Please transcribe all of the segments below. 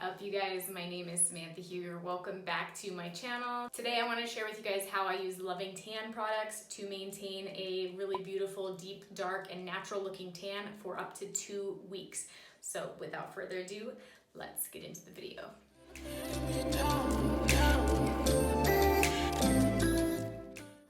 up, you guys? My name is Samantha here. Welcome back to my channel. Today I want to share with you guys how I use Loving Tan products to maintain a really beautiful, deep, dark, and natural looking tan for up to 2 weeks. So without further ado, let's get into the video.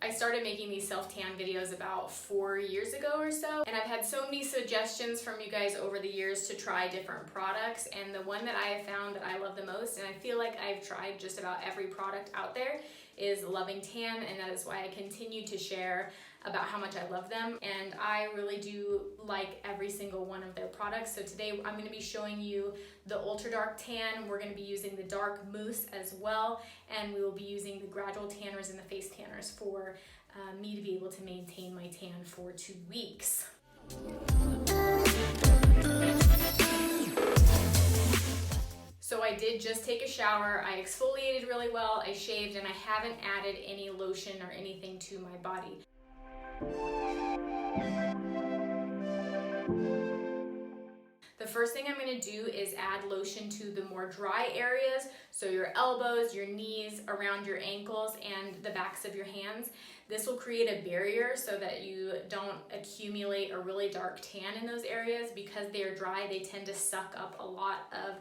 I started making these self-tan videos about 4 years ago or so, and I've had so many suggestions from you guys over the years to try different products, and the one that I have found that I love the most, and I feel like I've tried just about every product out there, is Loving Tan, and that is why I continue to share about how much I love them, and I really do like every single one of their products. So today I'm going to be showing you the Ultra Dark Tan. We're going to be using the Dark Mousse as well, and we will be using the Gradual tanners and the face tanners for me to be able to maintain my tan for 2 weeks. So I did just take a shower, I exfoliated really well, I shaved, and I haven't added any lotion or anything to my body. The first thing I'm going to do is add lotion to the more dry areas, so your elbows, your knees, around your ankles, and the backs of your hands. This will create a barrier so that you don't accumulate a really dark tan in those areas. Because they are dry, they tend to suck up a lot of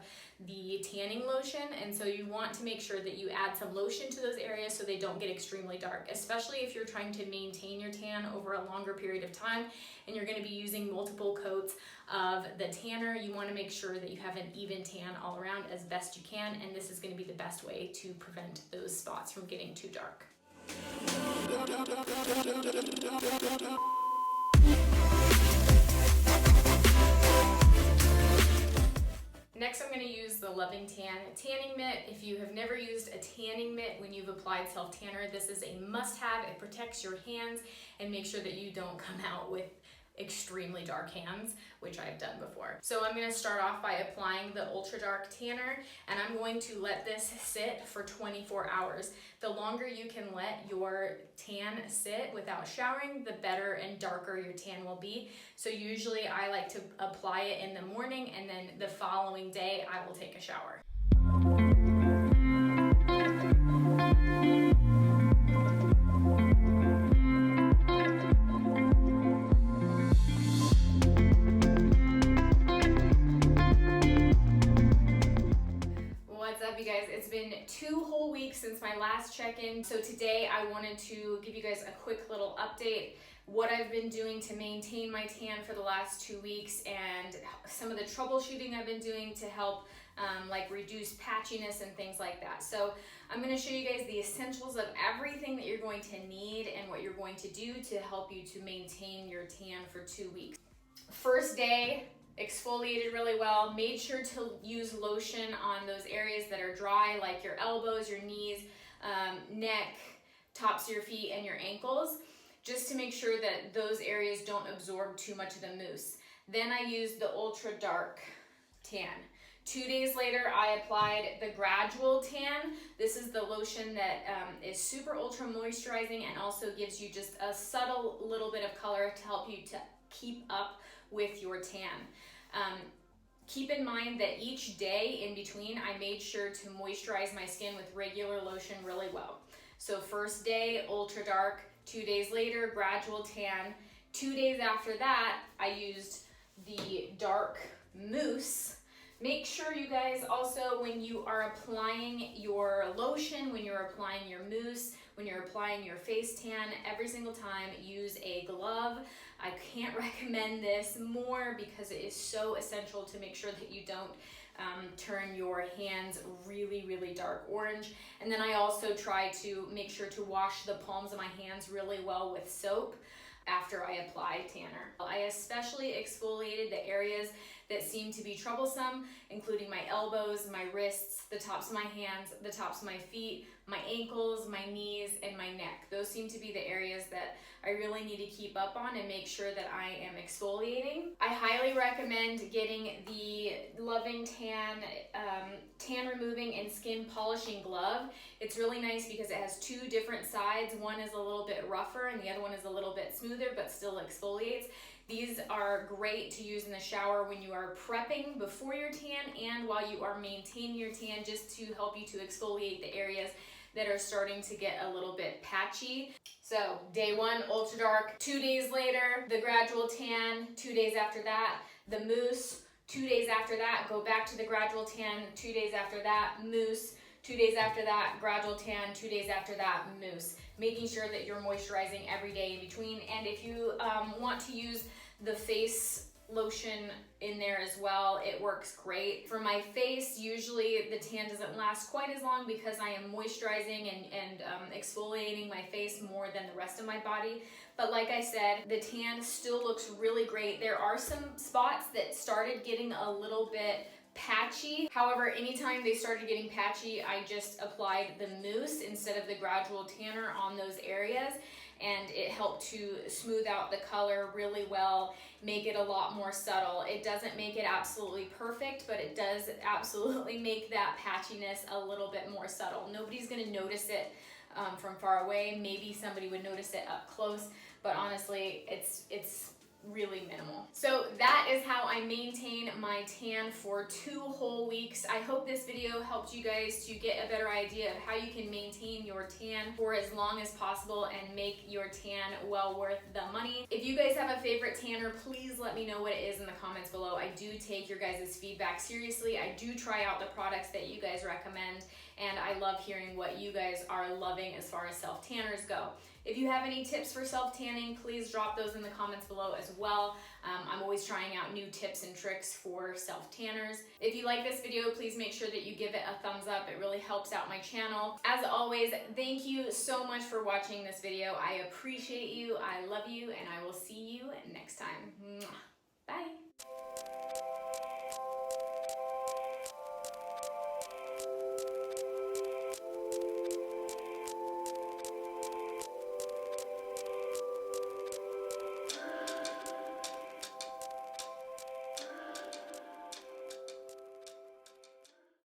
the tanning lotion, and so you want to make sure that you add some lotion to those areas so they don't get extremely dark, especially if you're trying to maintain your tan over a longer period of time and you're going to be using multiple coats of the tanner. You want to make sure that you have an even tan all around as best you can, and this is going to be the best way to prevent those spots from getting too dark. Next, I'm going to use the Loving Tan Tanning Mitt. If you have never used a tanning mitt when you've applied self-tanner, this is a must-have. It protects your hands and makes sure that you don't come out with extremely dark hands, which I've done before. So I'm going to start off by applying the Ultra Dark Tanner, and I'm going to let this sit for 24 hours. The longer you can let your tan sit without showering, the better and darker your tan will be. So usually I like to apply it in the morning, and then the following day I will take a shower. You guys, it's been 2 whole weeks since my last check-in, so today I wanted to give you guys a quick little update, what I've been doing to maintain my tan for the last 2 weeks, and some of the troubleshooting I've been doing to help like reduce patchiness and things like that. So I'm going to show you guys the essentials of everything that you're going to need and what you're going to do to help you to maintain your tan for 2 weeks. First day, exfoliated really well, made sure to use lotion on those areas that are dry, like your elbows, your knees, neck, tops of your feet, and your ankles, just to make sure that those areas don't absorb too much of the mousse. Then I used the Ultra Dark Tan. 2 days later, I applied the Gradual Tan. This is the lotion that is super ultra moisturizing and also gives you just a subtle little bit of color to help you to keep up with your tan. Keep in mind that each day in between, I made sure to moisturize my skin with regular lotion really well. So first day, Ultra Dark. 2 days later, Gradual Tan. 2 days after that, I used the Dark Mousse. Make sure you guys also, when you are applying your lotion, when you're applying your mousse, when you're applying your face tan, every single time use a glove. I can't recommend this more because it is so essential to make sure that you don't turn your hands really, really dark orange. And then I also try to make sure to wash the palms of my hands really well with soap after I apply tanner. I especially exfoliated the areas that seem to be troublesome, including my elbows, my wrists, the tops of my hands, the tops of my feet, my ankles, my knees, and my neck. Those seem to be the areas that I really need to keep up on and make sure that I am exfoliating. I highly recommend getting the Loving Tan tan removing and skin polishing glove. It's really nice because it has 2 different sides. One is a little bit rougher and the other one is a little bit smoother but still exfoliates. These are great to use in the shower when you are prepping before your tan and while you are maintaining your tan, just to help you to exfoliate the areas that are starting to get a little bit patchy. So day 1, ultra dark. 2 days later, the Gradual tan. 2 days after that, the Mousse. 2 days after that, go back to the Gradual tan. 2 days after that, Mousse. 2 days after that, Gradual tan. 2 days after that, Mousse. Making sure that you're moisturizing every day in between. And if you want to use the face lotion in there as well, it works great. For my face, usually the tan doesn't last quite as long because I am moisturizing and exfoliating my face more than the rest of my body. But like I said, the tan still looks really great. There are some spots that started getting a little bit patchy. However, anytime they started getting patchy, I just applied the Mousse instead of the Gradual tanner on those areas, and it helped to smooth out the color really well, make it a lot more subtle. It doesn't make it absolutely perfect, but it does absolutely make that patchiness a little bit more subtle. Nobody's gonna notice it from far away. Maybe somebody would notice it up close, but honestly, it's really minimal. So that is how I maintain my tan for 2 whole weeks. I hope this video helped you guys to get a better idea of how you can maintain your tan for as long as possible and make your tan well worth the money. If you guys have a favorite tanner, please let me know what it is in the comments below. I do take your guys' feedback seriously. I do try out the products that you guys recommend, and I love hearing what you guys are loving as far as self-tanners go. If you have any tips for self-tanning, please drop those in the comments below as well. I'm always trying out new tips and tricks for self-tanners. If you like this video, please make sure that you give it a thumbs up. It really helps out my channel. As always, thank you so much for watching this video. I appreciate you, I love you, and I will see you next time. Bye.